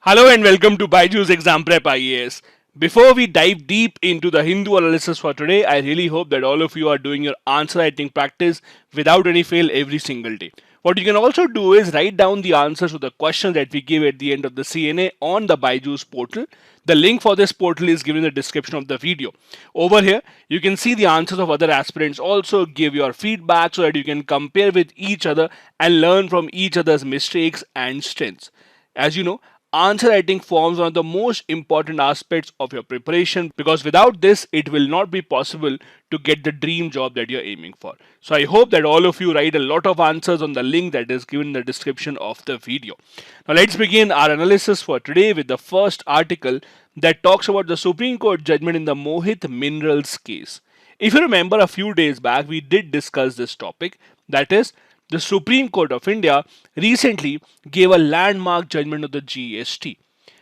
Hello and welcome to BYJU'S Exam Prep IAS. Before we dive deep into the Hindu analysis for today, I really hope that all of you are doing your answer writing practice without any fail every single day. What you can also do is write down the answers to the questions that we give at the end of the CNA on the BYJU'S portal. The link for this portal is given in the description of the video. Over here, you can see the answers of other aspirants. Also give your feedback so that you can compare with each other and learn from each other's mistakes and strengths. As you know, answer writing forms one of the most important aspects of your preparation because without this, it will not be possible to get the dream job that you're aiming for. So I hope that all of you write a lot of answers on the link that is given in the description of the video. Now let's begin our analysis for today with the first article that talks about the Supreme Court judgment in the Mohit Minerals case. If you remember, a few days back we did discuss this topic, that is, the Supreme Court of India recently gave a landmark judgment of the GST.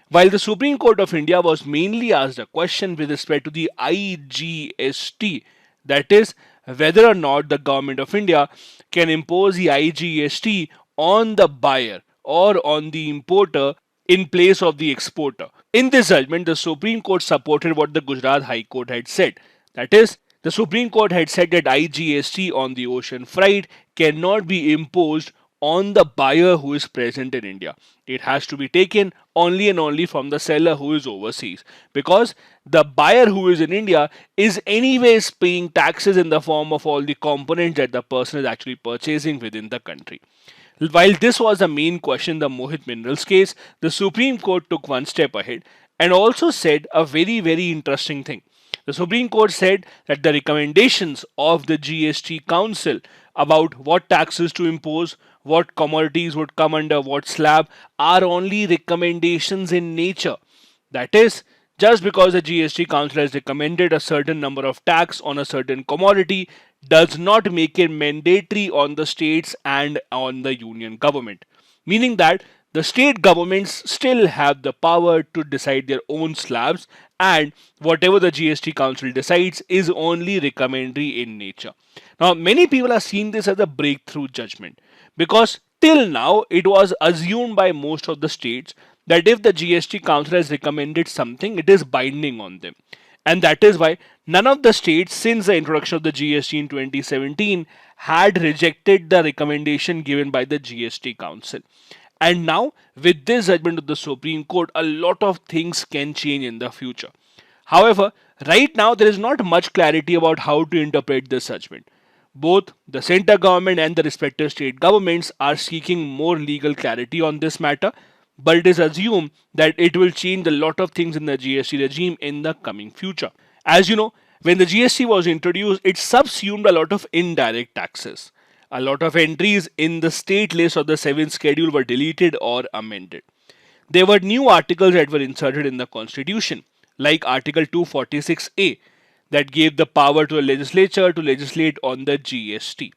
While the Supreme Court of India was mainly asked a question with respect to the IGST, that is, whether or not the government of India can impose the IGST on the buyer or on the importer in place of the exporter. In this judgment, the Supreme Court supported what the Gujarat High Court had said. That is, the Supreme Court had said that IGST on the ocean freight cannot be imposed on the buyer who is present in India. It has to be taken only and only from the seller who is overseas, because the buyer who is in India is anyways paying taxes in the form of all the components that the person is actually purchasing within the country. While this was the main question in the Mohit Minerals case, the Supreme Court took one step ahead and also said a very interesting thing. The Supreme Court said that the recommendations of the GST Council about what taxes to impose, what commodities would come under what slab, are only recommendations in nature. That is, just because the GST Council has recommended a certain number of tax on a certain commodity does not make it mandatory on the states and on the union government. Meaning that the state governments still have the power to decide their own slabs, and whatever the GST Council decides is only recommendatory in nature. Now, many people are seeing this as a breakthrough judgment because till now it was assumed by most of the states that if the GST Council has recommended something, it is binding on them. And that is why none of the states since the introduction of the GST in 2017 had rejected the recommendation given by the GST Council. And now, with this judgment of the Supreme Court, a lot of things can change in the future. However, right now there is not much clarity about how to interpret this judgment. Both the central government and the respective state governments are seeking more legal clarity on this matter, but it is assumed that it will change a lot of things in the GST regime in the coming future. As you know, when the GST was introduced, it subsumed a lot of indirect taxes. A lot of entries in the state list of the 7th schedule were deleted or amended. There were new articles that were inserted in the constitution, like Article 246A, that gave the power to the legislature to legislate on the GST.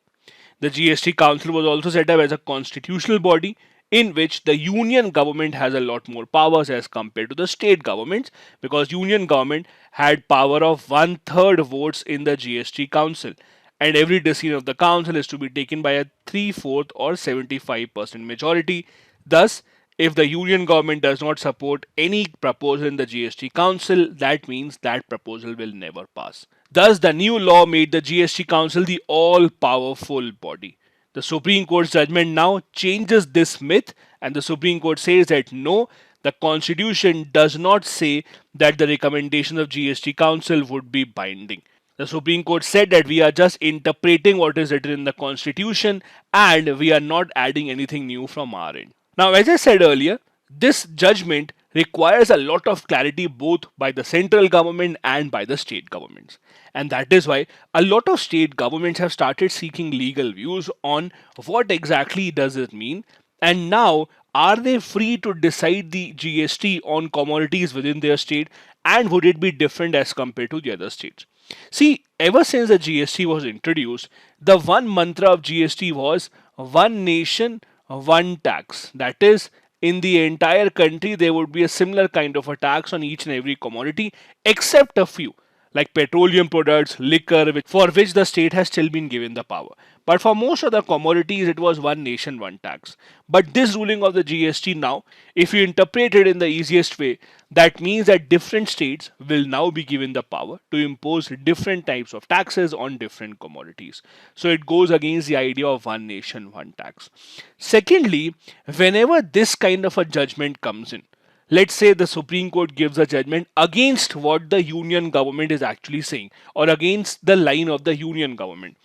The GST Council was also set up as a constitutional body in which the union government has a lot more powers as compared to the state governments, because union government had power of 1/3 votes in the GST Council, and every decision of the council is to be taken by a 3/4 or 75% majority. Thus, if the union government does not support any proposal in the GST Council, that means that proposal will never pass. Thus, the new law made the GST Council the all-powerful body. The Supreme Court's judgment now changes this myth, and the Supreme Court says that no, the Constitution does not say that the recommendations of GST Council would be binding. The Supreme Court said that we are just interpreting what is written in the Constitution and we are not adding anything new from our end. Now, as I said earlier, this judgment requires a lot of clarity both by the central government and by the state governments. And that is why a lot of state governments have started seeking legal views on what exactly does it mean, and now are they free to decide the GST on commodities within their state, and would it be different as compared to the other states? See, ever since the GST was introduced, the one mantra of GST was one nation, one tax. That is, in the entire country, there would be a similar kind of a tax on each and every commodity, except a few. like petroleum products, liquor, for which the state has still been given the power. But for most other commodities, it was one nation, one tax. But this ruling of the GST now, if you interpret it in the easiest way, that means that different states will now be given the power to impose different types of taxes on different commodities. So it goes against the idea of one nation, one tax. Secondly, whenever this kind of a judgment comes in, let's say the Supreme Court gives a judgment against what the union government is actually saying or against the line of the union government.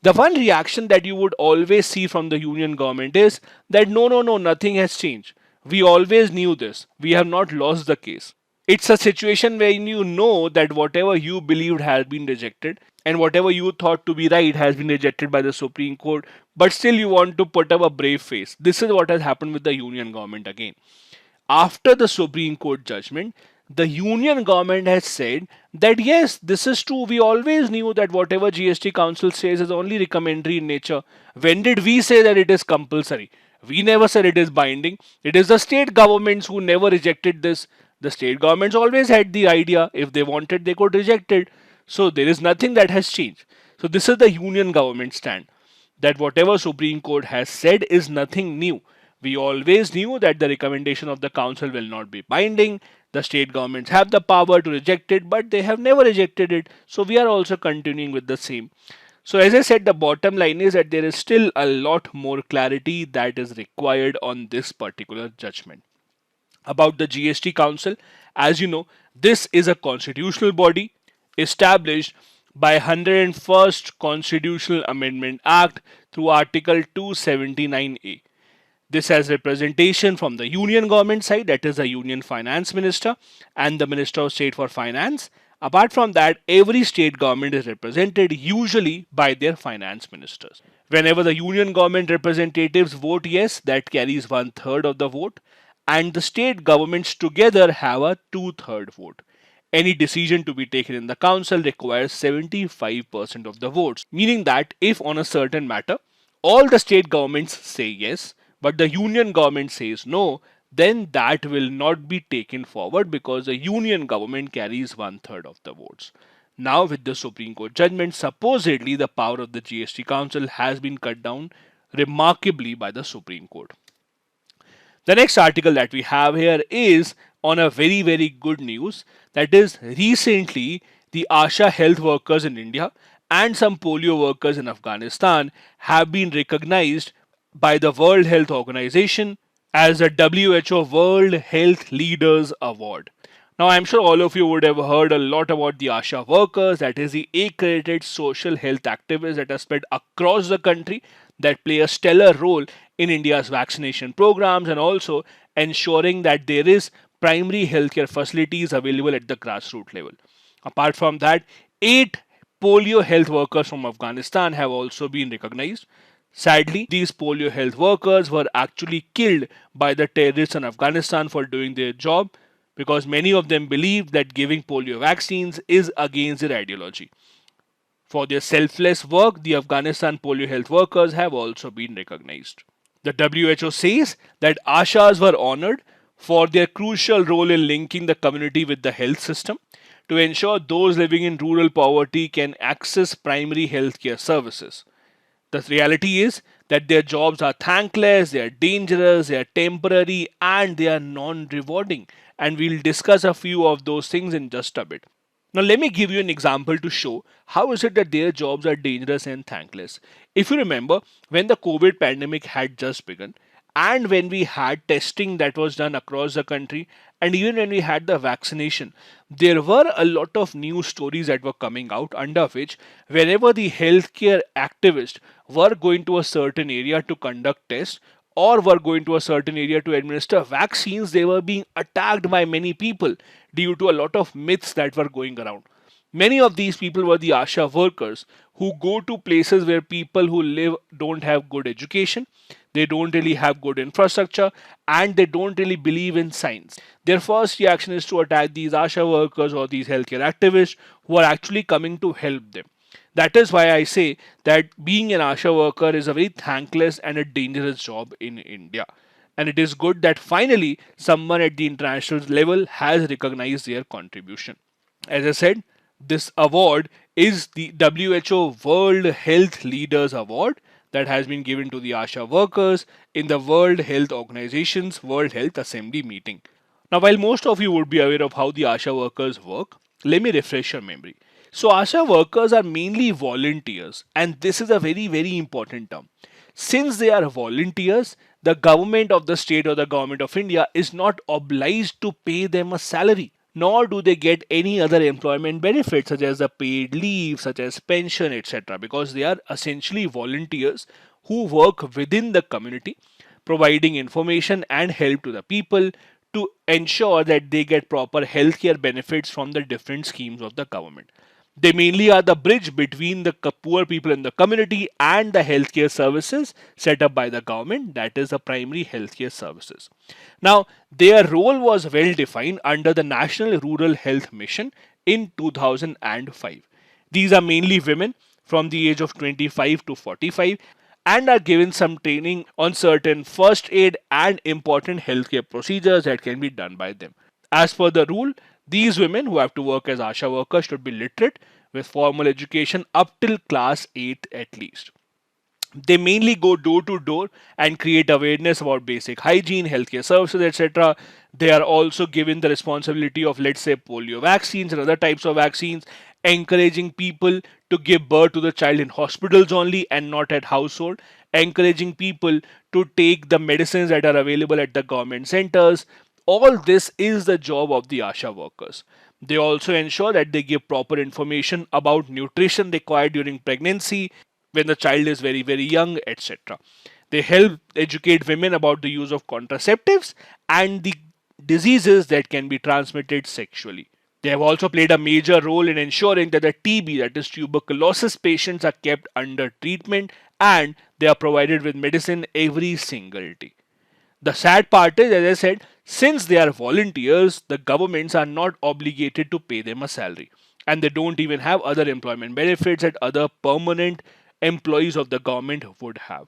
The one reaction that you would always see from the union government is that no, no, no, nothing has changed. We always knew this. We have not lost the case. It's a situation where you know that whatever you believed has been rejected and whatever you thought to be right has been rejected by the Supreme Court, but still you want to put up a brave face. This is what has happened with the union government again. After the Supreme Court judgment, the union government has said that yes, this is true. We always knew that whatever GST Council says is only recommendatory in nature. When did we say that it is compulsory? We never said it is binding. It is the state governments who never rejected this. The state governments always had the idea. If they wanted, they could reject it. So there is nothing that has changed. So this is the union government stand, that whatever Supreme Court has said is nothing new. We always knew that the recommendation of the council will not be binding. The state governments have the power to reject it, but they have never rejected it. So we are also continuing with the same. So as I said, the bottom line is that there is still a lot more clarity that is required on this particular judgment. About the GST Council, as you know, this is a constitutional body established by 101st Constitutional Amendment Act through Article 279A. This has representation from the union government side, that is the union finance minister and the minister of state for finance. Apart from that, every state government is represented usually by their finance ministers. Whenever the union government representatives vote yes, that carries 1/3 of the vote, and the state governments together have a 2/3 vote. Any decision to be taken in the council requires 75% of the votes, meaning that if on a certain matter all the state governments say yes, but the union government says no, then that will not be taken forward because the union government carries 1/3 of the votes. Now, with the Supreme Court judgment, supposedly the power of the GST Council has been cut down remarkably by the Supreme Court. The next article that we have here is on a very, very good news. That is, recently the ASHA health workers in India and some polio workers in Afghanistan have been recognized by the World Health Organization as the WHO World Health Leaders Award. Now, I'm sure all of you would have heard a lot about the ASHA workers, that is the accredited social health activists that are spread across the country that play a stellar role in India's vaccination programs and also ensuring that there is primary healthcare facilities available at the grassroots level. Apart from that, 8 polio health workers from Afghanistan have also been recognized. Sadly, these polio health workers were actually killed by the terrorists in Afghanistan for doing their job because many of them believed that giving polio vaccines is against their ideology. For their selfless work, the Afghanistan polio health workers have also been recognized. The WHO says that ASHAs were honored for their crucial role in linking the community with the health system to ensure those living in rural poverty can access primary healthcare services. The reality is that their jobs are thankless, they are dangerous, they are temporary, and they are non-rewarding. And we'll discuss a few of those things in just a bit. Now, let me give you an example to show how is it that their jobs are dangerous and thankless. If you remember, when the COVID pandemic had just begun, and when we had testing that was done across the country, and even when we had the vaccination, there were a lot of news stories that were coming out under which whenever the healthcare activists were going to a certain area to conduct tests or were going to a certain area to administer vaccines, they were being attacked by many people due to a lot of myths that were going around. Many of these people were the ASHA workers who go to places where people who live don't have good education, they don't really have good infrastructure, and they don't really believe in science. Their first reaction is to attack these ASHA workers or these healthcare activists who are actually coming to help them. That is why I say that being an ASHA worker is a very thankless and a dangerous job in India. And it is good that finally someone at the international level has recognized their contribution. As I said, This award is the WHO World Health Leaders Award that has been given to the ASHA workers in the World Health Organization's World Health Assembly meeting. Now, while most of you would be aware of how the ASHA workers work, let me refresh your memory. So, ASHA workers are mainly volunteers, and this is a very, very important term. Since they are volunteers, the government of the state or the government of India is not obliged to pay them a salary, nor do they get any other employment benefits such as the paid leave, such as pension, etc., because they are essentially volunteers who work within the community, providing information and help to the people to ensure that they get proper healthcare benefits from the different schemes of the government. They mainly are the bridge between the poor people in the community and the healthcare services set up by the government, that is, the primary healthcare services. Now, their role was well defined under the National Rural Health Mission in 2005. These are mainly women from the age of 25 to 45 and are given some training on certain first aid and important healthcare procedures that can be done by them. As per the rule, these women who have to work as ASHA workers should be literate with formal education up till class 8 at least. They mainly go door to door and create awareness about basic hygiene, healthcare services, etc. They are also given the responsibility of, let's say, polio vaccines and other types of vaccines, encouraging people to give birth to the child in hospitals only and not at household, encouraging people to take the medicines that are available at the government centers. All this is the job of the ASHA workers. They also ensure that they give proper information about nutrition required during pregnancy, when the child is very, very young, etc. They help educate women about the use of contraceptives and the diseases that can be transmitted sexually. They have also played a major role in ensuring that the TB, that is tuberculosis patients, are kept under treatment and they are provided with medicine every single day. The sad part is, as I said, since they are volunteers, the governments are not obligated to pay them a salary. And they don't even have other employment benefits that other permanent employees of the government would have.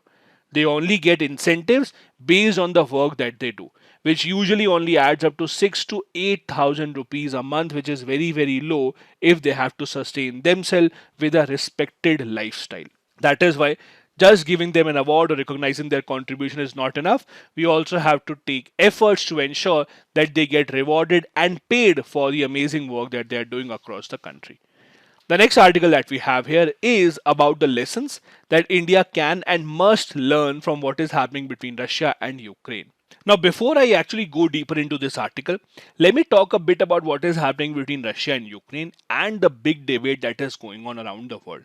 They only get incentives based on the work that they do, which usually only adds up to 6 to 8,000 rupees a month, which is very, very low if they have to sustain themselves with a respected lifestyle. That is why just giving them an award or recognizing their contribution is not enough. We also have to take efforts to ensure that they get rewarded and paid for the amazing work that they are doing across the country. The next article that we have here is about the lessons that India can and must learn from what is happening between Russia and Ukraine. Now, before I actually go deeper into this article, let me talk a bit about what is happening between Russia and Ukraine and the big debate that is going on around the world.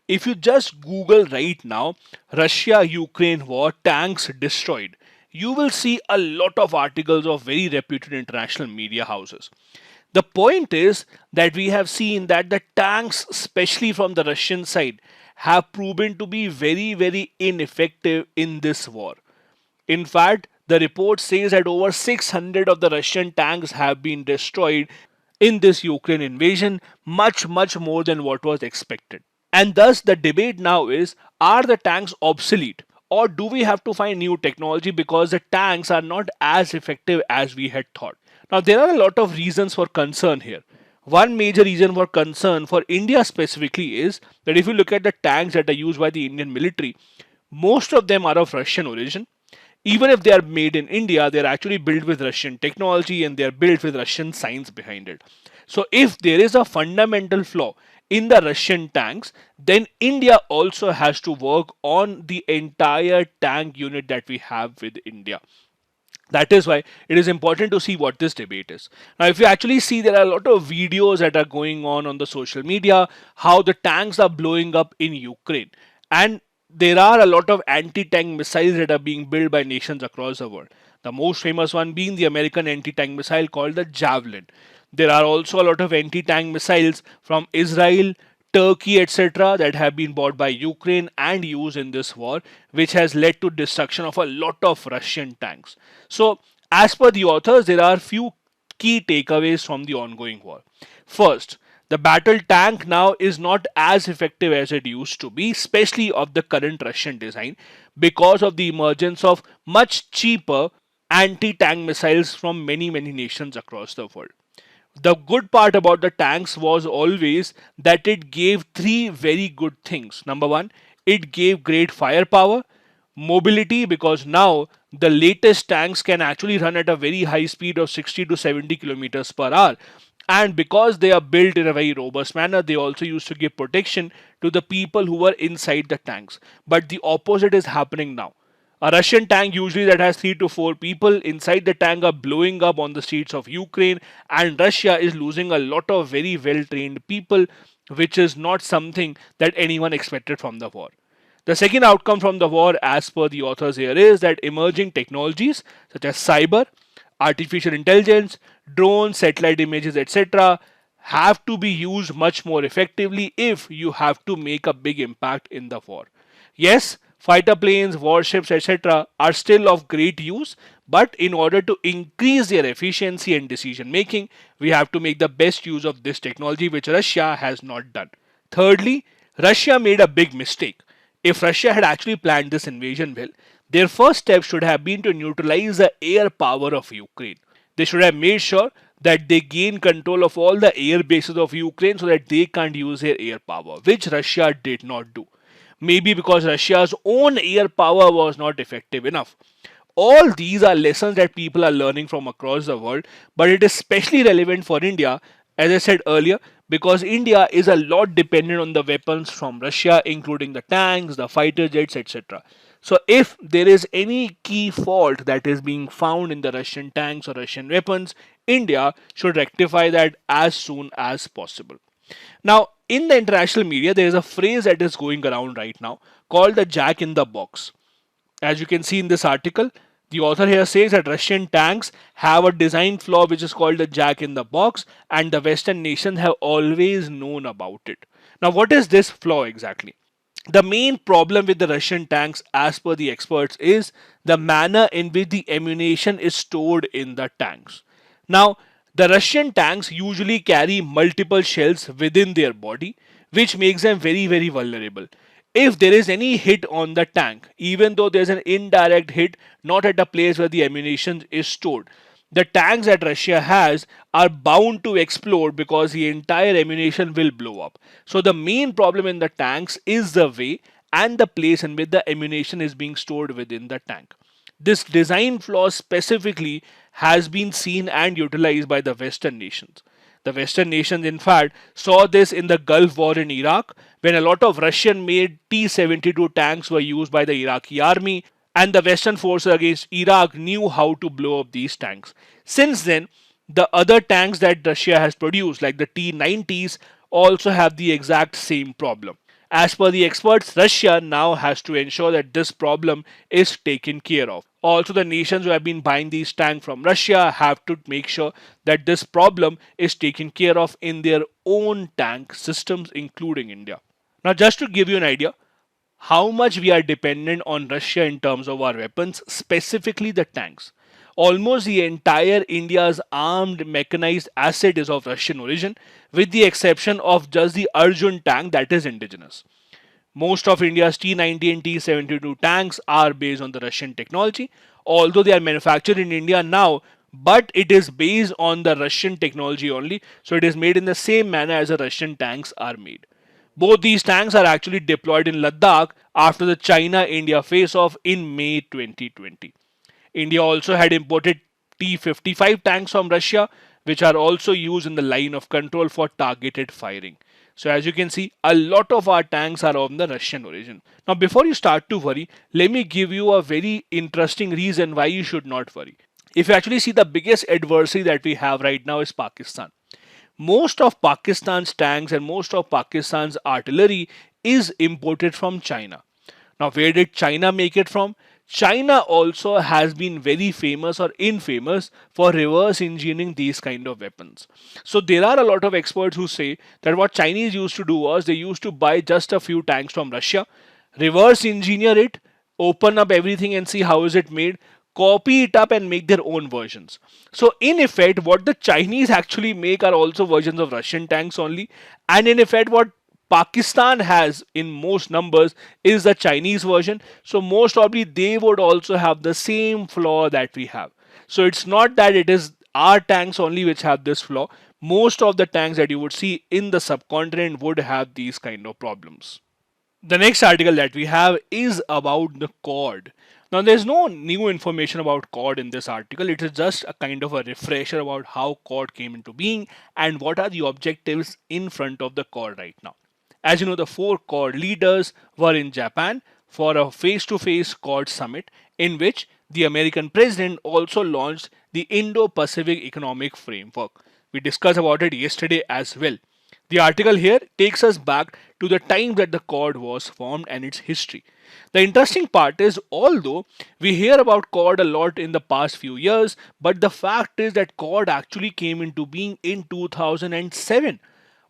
If you just Google right now, Russia Ukraine war tanks destroyed, you will see a lot of articles of very reputed international media houses. The point is that we have seen that the tanks, especially from the Russian side, have proven to be very, very ineffective in this war. In fact, the report says that over 600 of the Russian tanks have been destroyed in this Ukraine invasion, much, much more than what was expected. And thus, the debate now is, are the tanks obsolete? Or do we have to find new technology because the tanks are not as effective as we had thought? Now, there are a lot of reasons for concern here. One major reason for concern for India specifically is that if you look at the tanks that are used by the Indian military, most of them are of Russian origin. Even if they are made in India, they are actually built with Russian technology and they are built with Russian science behind it. So, if there is a fundamental flaw in the Russian tanks, then India also has to work on the entire tank unit that we have with India. That is why it is important to see what this debate is. Now, if you actually see, there are a lot of videos that are going on the social media, how the tanks are blowing up in Ukraine. And there are a lot of anti-tank missiles that are being built by nations across the world. The most famous one being the American anti-tank missile called the Javelin. There are also a lot of anti-tank missiles from Israel, Turkey, etc., that have been bought by Ukraine and used in this war, which has led to destruction of a lot of Russian tanks. So, as per the authors, there are few key takeaways from the ongoing war. First, the battle tank now is not as effective as it used to be, especially of the current Russian design, because of the emergence of much cheaper anti-tank missiles from many nations across the world. The good part about the tanks was always that it gave three very good things. Number one, it gave great firepower, mobility, because now the latest tanks can actually run at a very high speed of 60 to 70 kilometers per hour. And because they are built in a very robust manner, they also used to give protection to the people who were inside the tanks. But the opposite is happening now. A Russian tank usually that has 3 to 4 people inside the tank are blowing up on the streets of Ukraine, and Russia is losing a lot of very well trained people, which is not something that anyone expected from the war. The second outcome from the war, as per the authors here, is that emerging technologies such as cyber, artificial intelligence, drones, satellite images, etc., have to be used much more effectively if you have to make a big impact in the war. Yes, fighter planes, warships, etc., are still of great use, but in order to increase their efficiency and decision making, we have to make the best use of this technology, which Russia has not done. Thirdly, Russia made a big mistake. If Russia had actually planned this invasion well, their first step should have been to neutralize the air power of Ukraine. They should have made sure that they gain control of all the air bases of Ukraine so that they can't use their air power, which Russia did not do. Maybe because Russia's own air power was not effective enough. All these are lessons that people are learning from across the world, but it is especially relevant for India, as I said earlier, because India is a lot dependent on the weapons from Russia, including the tanks, the fighter jets, etc. So, if there is any key fault that is being found in the Russian tanks or Russian weapons, India should rectify that as soon as possible. Now, in the international media, there is a phrase that is going around right now called the jack in the box. As you can see in this article, the author here says that Russian tanks have a design flaw which is called the jack in the box, and the Western nations have always known about it. Now, what is this flaw exactly? The main problem with the Russian tanks, as per the experts, is the manner in which the ammunition is stored in the tanks. Now, the Russian tanks usually carry multiple shells within their body, which makes them very, very vulnerable. If there is any hit on the tank, even though there's an indirect hit, not at a place where the ammunition is stored, the tanks that Russia has are bound to explode because the entire ammunition will blow up. So the main problem in the tanks is the way and the place in which the ammunition is being stored within the tank. This design flaw specifically has been seen and utilized by the Western nations. The Western nations, in fact, saw this in the Gulf War in Iraq, when a lot of Russian made T 72 tanks were used by the Iraqi army, and the Western forces against Iraq knew how to blow up these tanks. Since then, the other tanks that Russia has produced, like the T 90s, also have the exact same problem. As per the experts, Russia now has to ensure that this problem is taken care of. Also, the nations who have been buying these tanks from Russia have to make sure that this problem is taken care of in their own tank systems, including India. Now, just to give you an idea, how much we are dependent on Russia in terms of our weapons, specifically the tanks. Almost the entire India's armed mechanized asset is of Russian origin, with the exception of just the Arjun tank that is indigenous. Most of India's T-90 and T-72 tanks are based on the Russian technology, although they are manufactured in India now, but it is based on the Russian technology only, so it is made in the same manner as the Russian tanks are made. Both these tanks are actually deployed in Ladakh after the China-India face-off in May 2020. India also had imported T-55 tanks from Russia, which are also used in the line of control for targeted firing. So as you can see, a lot of our tanks are of the Russian origin. Now before you start to worry, let me give you a very interesting reason why you should not worry. If you actually see, the biggest adversary that we have right now is Pakistan. Most of Pakistan's tanks and most of Pakistan's artillery is imported from China. Now, where did China make it from? China also has been very famous or infamous for reverse engineering these kind of weapons. So there are a lot of experts who say that what Chinese used to do was they used to buy just a few tanks from Russia, reverse engineer it, open up everything and see how is it made, copy it up and make their own versions. So in effect, what the Chinese actually make are also versions of Russian tanks only. And in effect, what Pakistan has in most numbers is the Chinese version. So most probably they would also have the same flaw that we have. So it's not that it is our tanks only which have this flaw. most of the tanks that you would see in the subcontinent would have these kind of problems. The next article that we have is about the cod. Now, there's no new information about cod in this article. It is just a kind of a refresher about how cod came into being and what are the objectives in front of the cod right now. As you know, the four cod leaders were in Japan for a face-to-face cod summit in which the American president also launched the Indo-Pacific Economic Framework. We discussed about it yesterday as well. The article here takes us back to the time that the Quad was formed and its history. The interesting part is, although we hear about Quad a lot in the past few years, but the fact is that Quad actually came into being in 2007.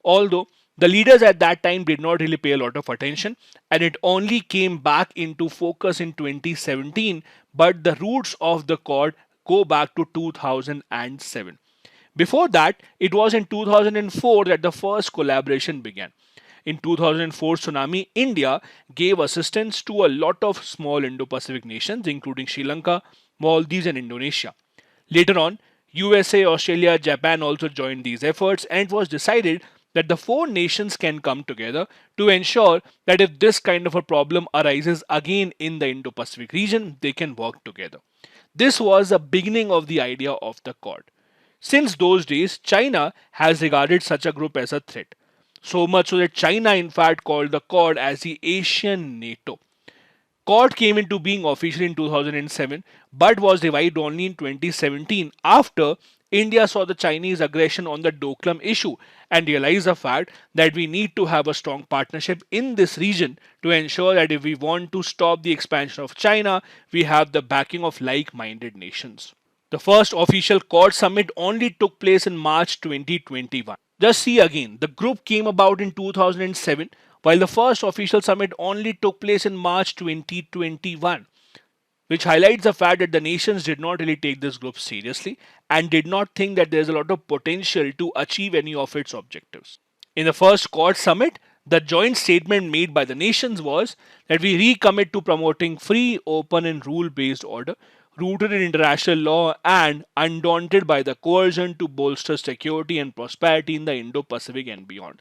Although the leaders at that time did not really pay a lot of attention, and it only came back into focus in 2017, but the roots of the Quad go back to 2007. Before that, it was in 2004 that the first collaboration began. In 2004 tsunami, India gave assistance to a lot of small Indo-Pacific nations including Sri Lanka, Maldives and Indonesia. Later on, USA, Australia, Japan also joined these efforts, and it was decided that the four nations can come together to ensure that if this kind of a problem arises again in the Indo-Pacific region, they can work together. This was the beginning of the idea of the Quad. Since those days, China has regarded such a group as a threat. So much so that China, in fact, called the Quad as the Asian NATO. Quad came into being officially in 2007 but was revived only in 2017 after India saw the Chinese aggression on the Doklam issue and realized the fact that we need to have a strong partnership in this region to ensure that if we want to stop the expansion of China, we have the backing of like-minded nations. The first official Quad summit only took place in March 2021. Just see again, the group came about in 2007 while the first official summit only took place in March 2021, which highlights the fact that the nations did not really take this group seriously and did not think that there is a lot of potential to achieve any of its objectives. In the first Quad summit, the joint statement made by the nations was that we recommit to promoting free, open and rule-based order rooted in international law and undaunted by the coercion to bolster security and prosperity in the Indo-Pacific and beyond.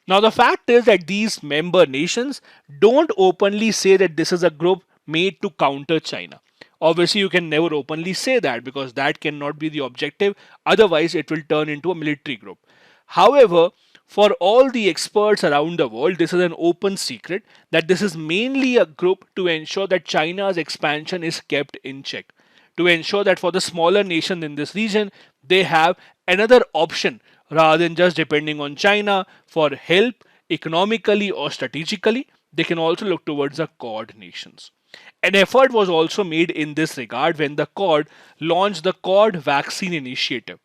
Now, the fact is that these member nations don't openly say that this is a group made to counter China. Obviously, you can never openly say that because that cannot be the objective. Otherwise, it will turn into a military group. However, for all the experts around the world, this is an open secret that this is mainly a group to ensure that China's expansion is kept in check. To ensure that for the smaller nations in this region, they have another option rather than just depending on China for help economically or strategically. They can also look towards the Quad nations. An effort was also made in this regard when the Quad launched the Quad Vaccine Initiative.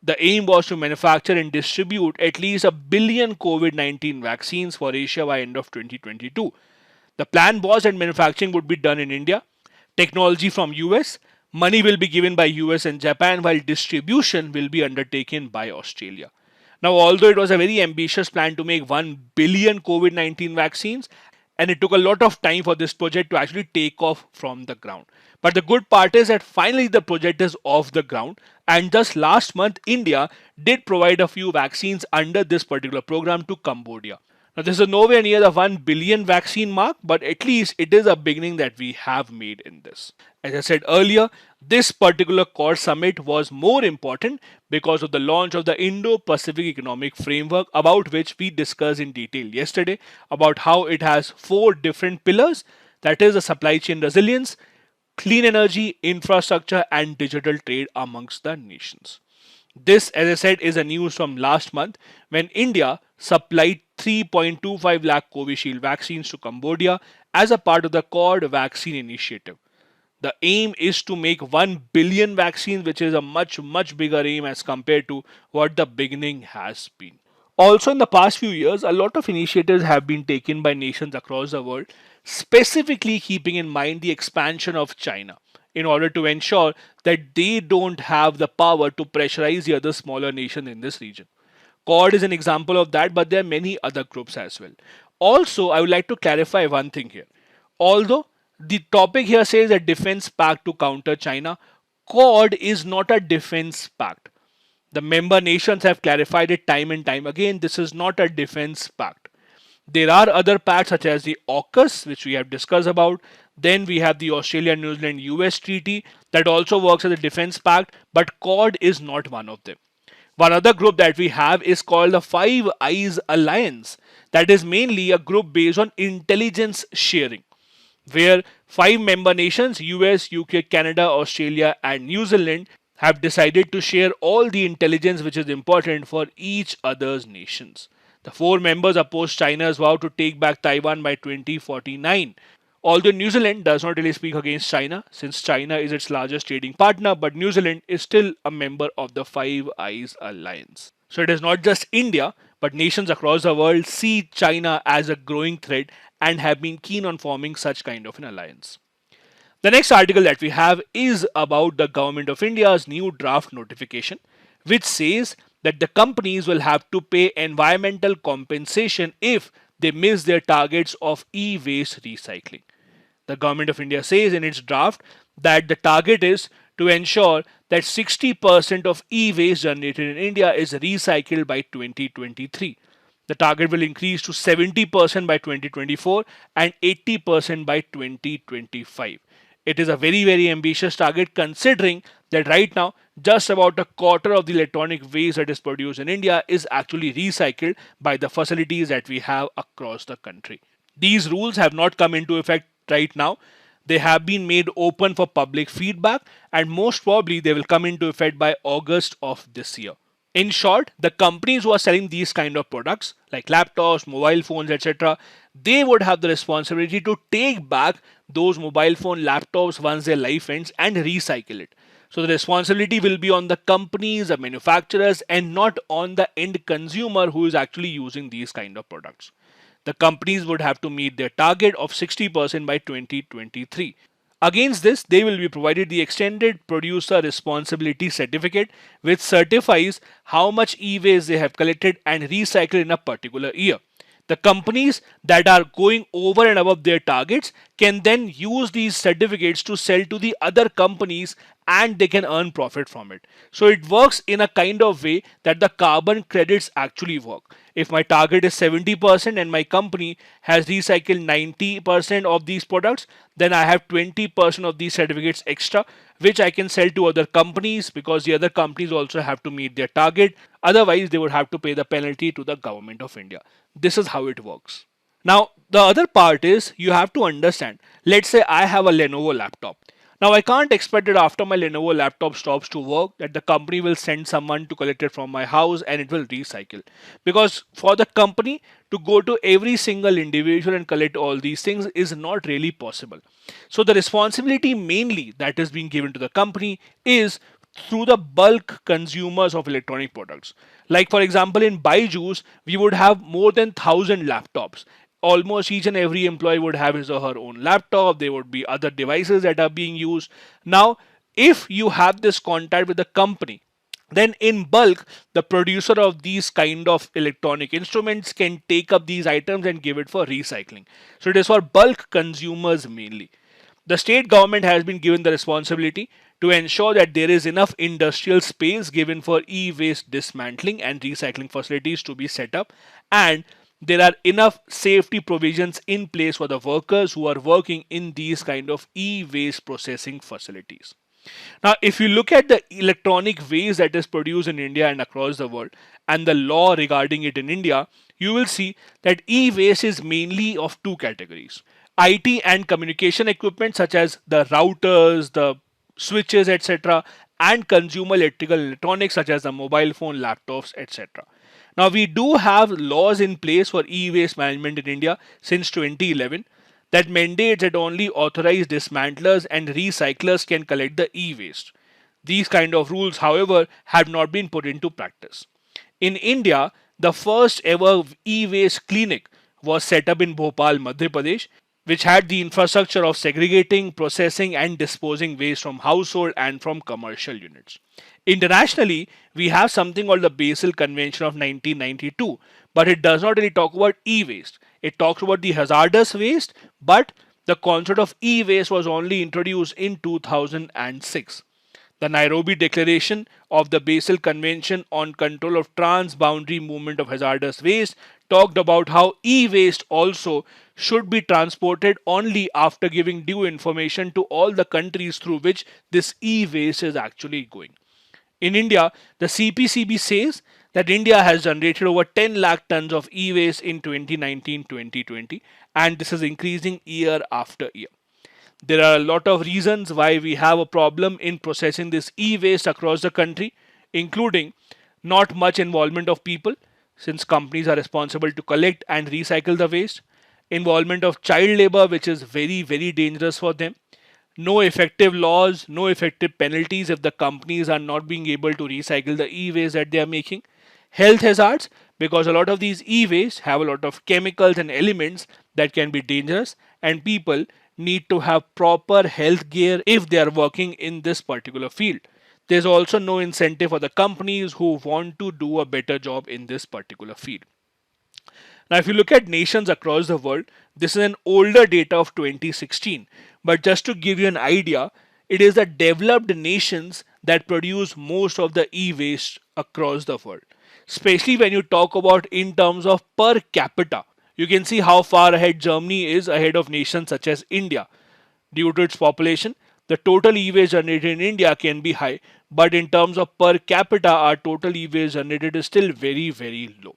The aim was to manufacture and distribute at least 1 billion COVID-19 vaccines for Asia by end of 2022. The plan was that manufacturing would be done in India, technology from US, money will be given by US and Japan while distribution will be undertaken by Australia. Now, although it was a very ambitious plan to make 1 billion COVID-19 vaccines, and it took a lot of time for this project to actually take off from the ground. But the good part is that finally the project is off the ground, and just last month India did provide a few vaccines under this particular program to Cambodia. Now, this is nowhere near the 1 billion vaccine mark, but at least it is a beginning that we have made in this. As I said earlier, this particular Quad summit was more important because of the launch of the Indo-Pacific Economic Framework, about which we discussed in detail yesterday, about how it has 4 different pillars, that is the supply chain resilience, clean energy, infrastructure and digital trade amongst the nations. This, as I said, is a news from last month when India supplied 3.25 lakh Covishield vaccines to Cambodia as a part of the Quad vaccine initiative. The aim is to make 1 billion vaccines, which is a much bigger aim as compared to what the beginning has been. Also, in the past few years, a lot of initiatives have been taken by nations across the world, specifically keeping in mind the expansion of China, in order to ensure that they don't have the power to pressurize the other smaller nations in this region. Quad is an example of that, but there are many other groups as well. Also, I would like to clarify one thing here. Although the topic here says a defense pact to counter China, Quad is not a defense pact. The member nations have clarified it time and time again. This is not a defense pact. There are other pacts such as the AUKUS, which we have discussed about. Then we have the Australia, New Zealand, US treaty that also works as a defense pact, but Quad is not one of them. One other group that we have is called the Five Eyes Alliance. That is mainly a group based on intelligence sharing, where five member nations US, UK, Canada, Australia, and New Zealand have decided to share all the intelligence which is important for each other's nations. The four members oppose China's vow to take back Taiwan by 2049. Although New Zealand does not really speak against China, since China is its largest trading partner, but New Zealand is still a member of the Five Eyes Alliance. So it is not just India, but nations across the world see China as a growing threat and have been keen on forming such kind of an alliance. The next article that we have is about the Government of India's new draft notification, which says that the companies will have to pay environmental compensation if they miss their targets of e-waste recycling. The Government of India says in its draft that the target is to ensure that 60% of e-waste generated in India is recycled by 2023. The target will increase to 70% by 2024 and 80% by 2025. It is a very ambitious target considering that right now just about a quarter of the electronic waste that is produced in India is actually recycled by the facilities that we have across the country. These rules have not come into effect right now. They have been made open for public feedback and most probably they will come into effect by August of this year. In short, the companies who are selling these kind of products like laptops, mobile phones, etc., they would have the responsibility to take back those mobile phone laptops once their life ends and recycle it. So the responsibility will be on the companies, the manufacturers, and not on the end consumer who is actually using these kind of products. The companies would have to meet their target of 60% by 2023. Against this, they will be provided the extended producer responsibility certificate, which certifies how much e-waste they have collected and recycled in a particular year. The companies that are going over and above their targets can then use these certificates to sell to the other companies and they can earn profit from it. So it works in a kind of way that the carbon credits actually work. If my target is 70% and my company has recycled 90% of these products, then I have 20% of these certificates extra, which I can sell to other companies because the other companies also have to meet their target. Otherwise, they would have to pay the penalty to the Government of India. This is how it works. Now, the other part is you have to understand. Let's say I have a Lenovo laptop. Now, I can't expect that after my Lenovo laptop stops to work that the company will send someone to collect it from my house and it will recycle. Because for the company to go to every single individual and collect all these things is not really possible. So the responsibility mainly that is being given to the company is through the bulk consumers of electronic products. Like for example, in BYJU'S, we would have more than 1,000 laptops. Almost each and every employee would have his or her own laptop. There would be other devices that are being used. Now, if you have this contact with the company, then in bulk, the producer of these kind of electronic instruments can take up these items and give it for recycling. So it is for bulk consumers mainly. The state government has been given the responsibility to ensure that there is enough industrial space given for e-waste dismantling and recycling facilities to be set up, and there are enough safety provisions in place for the workers who are working in these kind of e-waste processing facilities. Now, if you look at the electronic waste that is produced in India and across the world and the law regarding it in India, you will see that e-waste is mainly of two categories. IT and communication equipment such as the routers, the switches, etc., and consumer electrical electronics such as the mobile phone, laptops, etc. Now, we do have laws in place for e-waste management in India since 2011 that mandates that only authorized dismantlers and recyclers can collect the e-waste. These kind of rules, however, have not been put into practice. In India, the first ever e-waste clinic was set up in Bhopal, Madhya Pradesh, which had the infrastructure of segregating, processing, and disposing waste from household and from commercial units. Internationally, we have something called the Basel Convention of 1992, but it does not really talk about e-waste. It talks about the hazardous waste, but the concept of e-waste was only introduced in 2006. The Nairobi Declaration of the Basel Convention on Control of Transboundary Movement of Hazardous Waste talked about how e-waste also should be transported only after giving due information to all the countries through which this e-waste is actually going. In India, the CPCB says that India has generated over 10 lakh tons of e-waste in 2019-2020, and this is increasing year after year. There are a lot of reasons why we have a problem in processing this e-waste across the country, including not much involvement of people, since companies are responsible to collect and recycle the waste, involvement of child labor, which is very, very dangerous for them, no effective laws, no effective penalties if the companies are not being able to recycle the e-waste that they are making, health hazards, because a lot of these e-waste have a lot of chemicals and elements that can be dangerous, and people need to have proper health gear if they are working in this particular field. There's also no incentive for the companies who want to do a better job in this particular field. Now, if you look at nations across the world, this is an older data of 2016. But just to give you an idea, it is the developed nations that produce most of the e-waste across the world. Especially when you talk about in terms of per capita. You can see how far ahead Germany is ahead of nations such as India. Due to its population, the total e-waste generated in India can be high, but in terms of per capita, our total e-waste generated is still very, very low.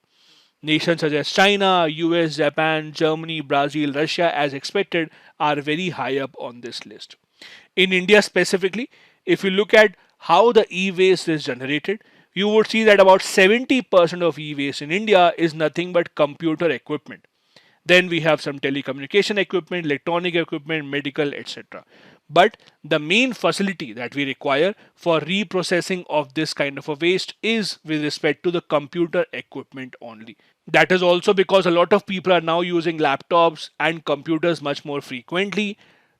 Nations such as China, US, Japan, Germany, Brazil, Russia, as expected, are very high up on this list. In India specifically, if you look at how the e-waste is generated, you would see that about 70% of e-waste in India is nothing but computer equipment. Then we have some telecommunication equipment, electronic equipment, medical, etc. But the main facility that we require for reprocessing of this kind of a waste is with respect to the computer equipment only. That is also because a lot of people are now using laptops and computers much more frequently.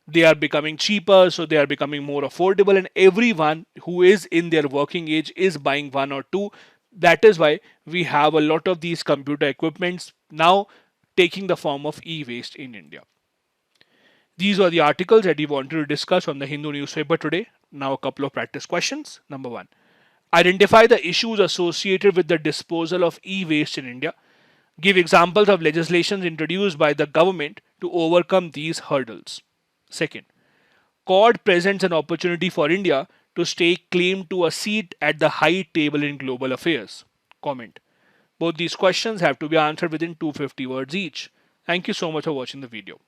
They are becoming cheaper, so they are becoming more affordable, and everyone who is in their working age is buying one or two. That is why we have a lot of these computer equipments now taking the form of e-waste in India. These were the articles that we wanted to discuss on the Hindu newspaper today. Now a couple of practice questions. Number one, identify the issues associated with the disposal of e-waste in India. Give examples of legislations introduced by the government to overcome these hurdles. Second, Quad presents an opportunity for India to stake claim to a seat at the high table in global affairs. Comment. Both these questions have to be answered within 250 words each. Thank you so much for watching the video.